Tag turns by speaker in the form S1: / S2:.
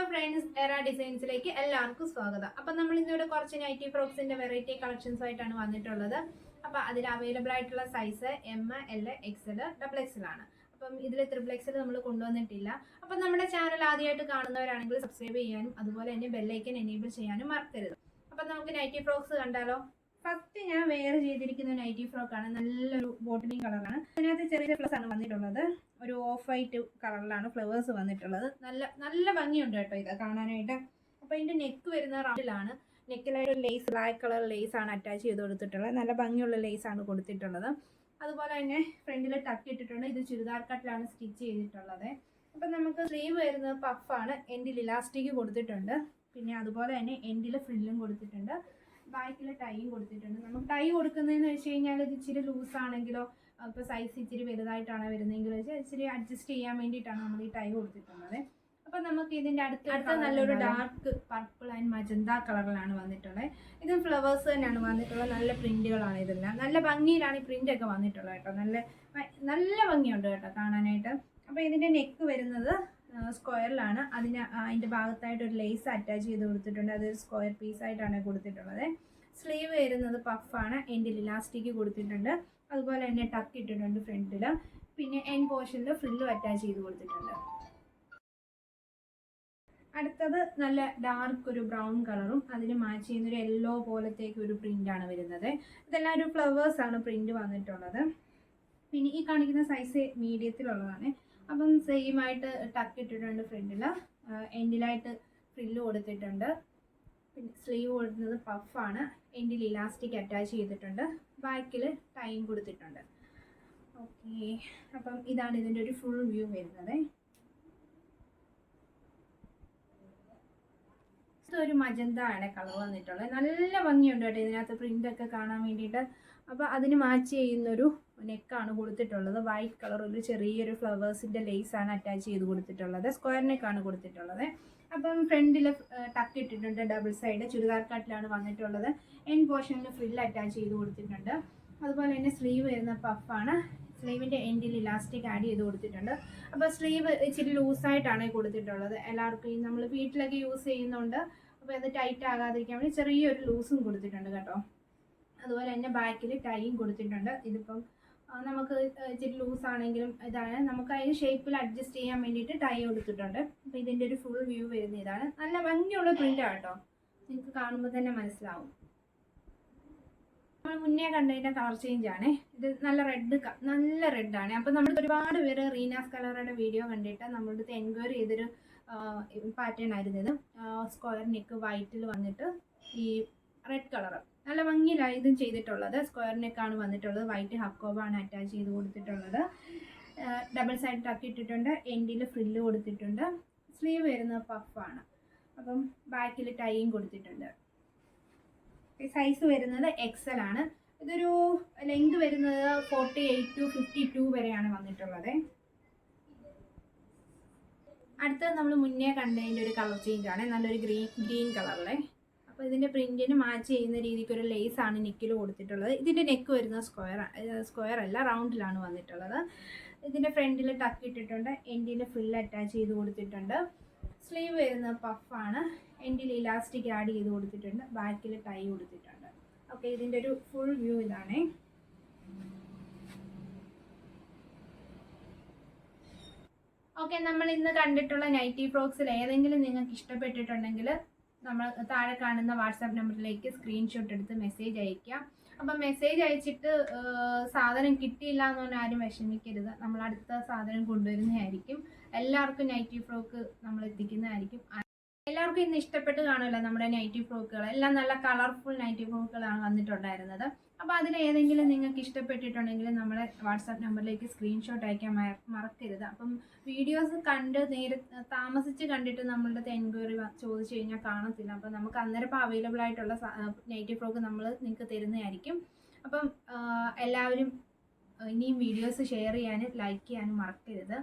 S1: Friends, എറ ഡിസൈൻസിലേക്ക് എല്ലാവർക്കും സ്വാഗതം. അപ്പം നമ്മൾ ഇന്നിവിടെ കുറച്ച് നൈറ്റി ഫ്രോക്സിന്റെ വെറൈറ്റി കളക്ഷൻസ് ആയിട്ടാണ് വന്നിട്ടുള്ളത്. അപ്പം അതിൽ അവൈലബിൾ ആയിട്ടുള്ള size M, L, XL, double XL ആണ്. അപ്പം ഇതിൽ ട്രിപ്പിൾ എക്സൽ നമ്മൾ കൊണ്ടുവന്നിട്ടില്ല. അപ്പം നമ്മുടെ ചാനൽ ആദ്യമായിട്ട് കാണുന്നവരാണെങ്കിൽ സബ്സ്ക്രൈബ് ചെയ്യാനും അതുപോലെ തന്നെ ബെല്ലൈക്കൻ എനേബിൾ ചെയ്യാനും മറക്കരുത്. അപ്പം നമുക്ക് നൈറ്റി ഫ്രോക്സ് കണ്ടാലോ. ഫസ്റ്റ് ഞാൻ വെയർ ചെയ്തിരിക്കുന്ന നൈറ്റി ഫ്രോക്കാണ്. നല്ലൊരു ബോട്ടിലിംഗ് കളറാണ്. അതിനകത്ത് ചെറിയ ഫ്ലവേഴ്സ് ആണ് വന്നിട്ടുള്ളത്. ഒരു ഓഫ് വൈറ്റ് കളറിലാണ് ഫ്ലവേഴ്സ് വന്നിട്ടുള്ളത്. നല്ല ഭംഗിയുണ്ട് കേട്ടോ ഇത് കാണാനായിട്ട്. അപ്പോൾ ഇതിൻ്റെ നെക്ക് വരുന്ന റൗണ്ടിലാണ്. നെക്കിലായിട്ട് ഒരു ലേസ്, ബ്ലാക്ക് കളർ ലേസ് ആണ് അറ്റാച്ച് ചെയ്ത് കൊടുത്തിട്ടുള്ളത്. നല്ല ഭംഗിയുള്ള ലേസ് ആണ് കൊടുത്തിട്ടുള്ളത്. അതുപോലെ തന്നെ ഫ്രണ്ടിൽ ടക്ക് ഇട്ടിട്ടുണ്ട്. ഇത് ചുരിദാർ കട്ടിലാണ് സ്റ്റിച്ച് ചെയ്തിട്ടുള്ളത്. അപ്പം നമുക്ക് സ്ലീവ് വരുന്നത് പഫാണ്. എൻഡിൽ ഇലാസ്റ്റിക് കൊടുത്തിട്ടുണ്ട്. പിന്നെ അതുപോലെ തന്നെ എൻഡിൽ ഫ്രില്ലും കൊടുത്തിട്ടുണ്ട്. ബാക്കിൽ ടൈയും കൊടുത്തിട്ടുണ്ട്. നമുക്ക് ടൈ കൊടുക്കുന്നതെന്ന് വെച്ച് കഴിഞ്ഞാൽ ഇത് ഇച്ചിരി ലൂസാണെങ്കിലോ ഇപ്പോൾ സൈസ് ഇച്ചിരി വലുതായിട്ടാണ് വരുന്നതെങ്കിൽ വെച്ചാൽ ഇച്ചിരി അഡ്ജസ്റ്റ് ചെയ്യാൻ വേണ്ടിയിട്ടാണ് നമ്മൾ ഈ ടൈ കൊടുത്തിട്ടുള്ളത്. അപ്പം നമുക്ക് ഇതിൻ്റെ അടുത്ത നല്ലൊരു ഡാർക്ക് പർപ്പിൾ ആൻഡ് മജന്ത കളറിലാണ് വന്നിട്ടുള്ളത്. ഇത് ഫ്ലവേഴ്സ് തന്നെയാണ് വന്നിട്ടുള്ളത്. നല്ല പ്രിൻറ്റുകളാണ് ഇതെല്ലാം. നല്ല ഭംഗിയിലാണ് ഈ പ്രിൻ്റൊക്കെ വന്നിട്ടുള്ളത് കേട്ടോ. നല്ല ഭംഗിയുണ്ട് കേട്ടോ കാണാനായിട്ട്. അപ്പോൾ ഇതിൻ്റെ നെക്ക് വരുന്നത് സ്ക്വയറിലാണ്. അതിൻ്റെ ഭാഗത്തായിട്ട് ഒരു ലേസ് അറ്റാച്ച് ചെയ്ത് കൊടുത്തിട്ടുണ്ട്. അതൊരു സ്ക്വയർ പീസായിട്ടാണ് കൊടുത്തിട്ടുള്ളത്. സ്ലീവ് വരുന്നത് പഫാണ്. എൻഡിൽ ഇലാസ്റ്റിക് കൊടുത്തിട്ടുണ്ട്. അതുപോലെ തന്നെ ടക്ക് ഇട്ടിട്ടുണ്ട് ഫ്രണ്ടിൽ. പിന്നെ എൻ പോർഷനിൽ ഫ്രില്ലും അറ്റാച്ച് ചെയ്ത് കൊടുത്തിട്ടുണ്ട്. അടുത്തത് നല്ല ഡാർക്ക് ഒരു ബ്രൗൺ കളറും അതിന് മാച്ച് ചെയ്യുന്നൊരു യെല്ലോ പോലത്തേക്ക് ഒരു പ്രിൻ്റാണ് വരുന്നത്. ഇതെല്ലാം ഒരു ഫ്ലവേഴ്സാണ് പ്രിൻ്റ് വന്നിട്ടുള്ളത്. പിന്നെ ഈ കാണിക്കുന്ന സൈസ് മീഡിയത്തിലുള്ളതാണ്. അപ്പം സെയിം ആയിട്ട് ടക്ക് ഇട്ടിട്ടുണ്ട് ഫ്രണ്ടിൽ. എൻഡിലായിട്ട് ഫ്രില്ല് കൊടുത്തിട്ടുണ്ട്. പിന്നെ സ്ലീവ് കൊടുക്കുന്നത് പഫാണ്. എൻഡിൽ ഇലാസ്റ്റിക് അറ്റാച്ച് ചെയ്തിട്ടുണ്ട്. ബാക്കിൽ ടൈം കൊടുത്തിട്ടുണ്ട്. ഓക്കെ, അപ്പം ഇതാണ് ഇതിൻ്റെ ഒരു ഫുൾ വ്യൂ വരുന്നത്. ഒരു മജന്ത ആണ് കളർ വന്നിട്ടുള്ളത്. നല്ല ഭംഗിയുണ്ട് കേട്ടോ ഇതിനകത്ത് പ്രിൻ്റൊക്കെ കാണാൻ വേണ്ടിയിട്ട്. അപ്പോൾ അതിന് മാച്ച് ചെയ്യുന്നൊരു നെക്കാണ് കൊടുത്തിട്ടുള്ളത്. വൈറ്റ് കളർ ഒരു ചെറിയൊരു ഫ്ലവേഴ്സിൻ്റെ ലേസാണ് അറ്റാച്ച് ചെയ്ത് കൊടുത്തിട്ടുള്ളത്. സ്ക്വയർ നെക്കാണ് കൊടുത്തിട്ടുള്ളത്. അപ്പം ഫ്രണ്ടിൽ ടക്ക് ഇട്ടിട്ടുണ്ട്. ഡബിൾ സൈഡ് ചുരിദാർ കട്ടിലാണ് വന്നിട്ടുള്ളത്. എൻ പോർഷനിൽ ഫ്രില്ല് അറ്റാച്ച് ചെയ്ത് കൊടുത്തിട്ടുണ്ട്. അതുപോലെ തന്നെ സ്ലീവ് വരുന്ന പഫാണ്. സ്ലീവിൻ്റെ എൻഡിൽ ഇലാസ്റ്റിക് ആഡ് ചെയ്ത് കൊടുത്തിട്ടുണ്ട്. അപ്പോൾ സ്ലീവ് ഇച്ചിരി ലൂസായിട്ടാണ് കൊടുത്തിട്ടുള്ളത്. എല്ലാവർക്കും നമ്മൾ വീട്ടിലൊക്കെ യൂസ് ചെയ്യുന്നുണ്ട്. അപ്പോൾ അത് ടൈറ്റ് ആകാതിരിക്കാൻ വേണ്ടി ചെറിയൊരു ലൂസും കൊടുത്തിട്ടുണ്ട് കേട്ടോ. അതുപോലെ തന്നെ ബാക്കിൽ ടൈയും കൊടുത്തിട്ടുണ്ട്. ഇതിപ്പം നമുക്ക് ഇച്ചിരി ലൂസാണെങ്കിലും ഇതാണ് നമുക്ക് അതിന് ഷേപ്പിൽ അഡ്ജസ്റ്റ് ചെയ്യാൻ വേണ്ടിയിട്ട് ടൈ കൊടുത്തിട്ടുണ്ട്. അപ്പോൾ ഇതിൻ്റെ ഒരു ഫുൾ വ്യൂ വരുന്ന ഇതാണ്. നല്ല ഭംഗിയുള്ള പ്രിൻ്റാണ് കേട്ടോ. നിങ്ങൾക്ക് കാണുമ്പോൾ തന്നെ മനസ്സിലാവും. നമ്മൾ മുന്നേ കണ്ടതിൻ്റെ കളർ ചേഞ്ച് ആണ്. ഇത് നല്ല റെഡാണ്. അപ്പോൾ നമ്മൾ ഒരുപാട് പേര് റീനാസ് കളറുടെ വീഡിയോ കണ്ടിട്ട് നമ്മളുടെ അടുത്ത് എൻക്വയറി ചെയ്തൊരു പാറ്റേൺ ആയിരുന്നു ഇത്. സ്ക്വയർ നെക്ക് വൈറ്റിൽ വന്നിട്ട് ഈ റെഡ് കളർ നല്ല ഭംഗിയിലാണ് ഇതും ചെയ്തിട്ടുള്ളത്. സ്ക്വയർ നെക്കാണ് വന്നിട്ടുള്ളത്. വൈറ്റ് ഹക്കോബാണ് അറ്റാച്ച് ചെയ്ത് കൊടുത്തിട്ടുള്ളത്. ഡബിൾ സൈഡ് ടക്ക് ഇട്ടിട്ടുണ്ട്. എൻഡിൽ ഫ്രില്ല് കൊടുത്തിട്ടുണ്ട്. സ്ലീവ് വരുന്നത് പഫാണ്. അപ്പം ബാക്കിൽ ടൈയും കൊടുത്തിട്ടുണ്ട്. സൈസ് വരുന്നത് എക്സൽ ആണ്. ഇതൊരു ലെങ്ത് വരുന്നത് 48 to 52 വരെയാണ് വന്നിട്ടുള്ളത്. അടുത്തത് നമ്മൾ മുന്നേ കണ്ടതിൻ്റെ ഒരു കളർ ചേഞ്ച് ആണ്. നല്ലൊരു ഗ്രീൻ കളറിലെ. അപ്പോൾ ഇതിൻ്റെ പ്രിൻറ്റിന് മാച്ച് ചെയ്യുന്ന രീതിക്ക് ഒരു ലേസാണ് നെക്കിൽ കൊടുത്തിട്ടുള്ളത്. ഇതിൻ്റെ നെക്ക് വരുന്നത് സ്ക്വയർ അല്ല, റൗണ്ടിലാണ് വന്നിട്ടുള്ളത്. ഇതിൻ്റെ ഫ്രണ്ടിൽ ടക്ക് ഇട്ടിട്ടുണ്ട്. എൻഡിൽ ഫ്രില്ല് അറ്റാച്ച് ചെയ്ത് കൊടുത്തിട്ടുണ്ട്. സ്ലീവ് വരുന്നത് പഫാണ്. എൻഡിൽ ഇലാസ്റ്റിക് ആഡ് ചെയ്ത് കൊടുത്തിട്ടുണ്ട്. ബാക്കിൽ ടൈ കൊടുത്തിട്ടുണ്ട്. ഓക്കെ, ഇതിൻ്റെ ഒരു ഫുൾ വ്യൂ ഇതാണ്. ഓക്കെ, നമ്മൾ ഇന്ന് കണ്ടിട്ടുള്ള നൈറ്റി ഫ്രോക്സിൽ ഏതെങ്കിലും നിങ്ങൾക്ക് ഇഷ്ടപ്പെട്ടിട്ടുണ്ടെങ്കിൽ നമ്മൾ താഴെ കാണുന്ന വാട്സാപ്പ് നമ്പറിലേക്ക് സ്ക്രീൻഷോട്ട് എടുത്ത് മെസ്സേജ് അയയ്ക്കാം. അപ്പം മെസ്സേജ് അയച്ചിട്ട് സാധനം കിട്ടിയില്ല എന്ന് പറഞ്ഞാൽ ആരും വിഷമിക്കരുത്. നമ്മൾ അടുത്ത സാധനം കൊണ്ടുവരുന്നതായിരിക്കും. എല്ലാവർക്കും നൈറ്റി ഫ്രോക്ക് നമ്മൾ എത്തിക്കുന്നതായിരിക്കും. എല്ലാവർക്കും ഇന്ന് ഇഷ്ടപ്പെട്ട് കാണുമല്ലോ നമ്മുടെ നൈറ്റി ഫ്രോക്കുകൾ. എല്ലാം നല്ല കളർഫുൾ നൈറ്റി ഫ്രോക്കുകളാണ് വന്നിട്ടുണ്ടായിരുന്നത്. അപ്പോൾ അതിൽ ഏതെങ്കിലും നിങ്ങൾക്ക് ഇഷ്ടപ്പെട്ടിട്ടുണ്ടെങ്കിൽ നമ്മളെ വാട്സാപ്പ് നമ്പറിലേക്ക് സ്ക്രീൻഷോട്ട് അയക്കാൻ മറക്കരുത്. അപ്പം വീഡിയോസ് കണ്ട് താമസിച്ച് കണ്ടിട്ട് നമ്മളുടെ എൻക്വയറി ചോദിച്ചു കഴിഞ്ഞാൽ കാണത്തില്ല. അപ്പം നമുക്ക് അന്നേരം ഇപ്പോൾ അവൈലബിൾ ആയിട്ടുള്ള നൈറ്റി ഫ്രോക്ക് നമ്മൾ നിങ്ങൾക്ക് തരുന്നതായിരിക്കും. അപ്പം എല്ലാവരും ഇനിയും വീഡിയോസ് ഷെയർ ചെയ്യാനും ലൈക്ക് ചെയ്യാനും മറക്കരുത്.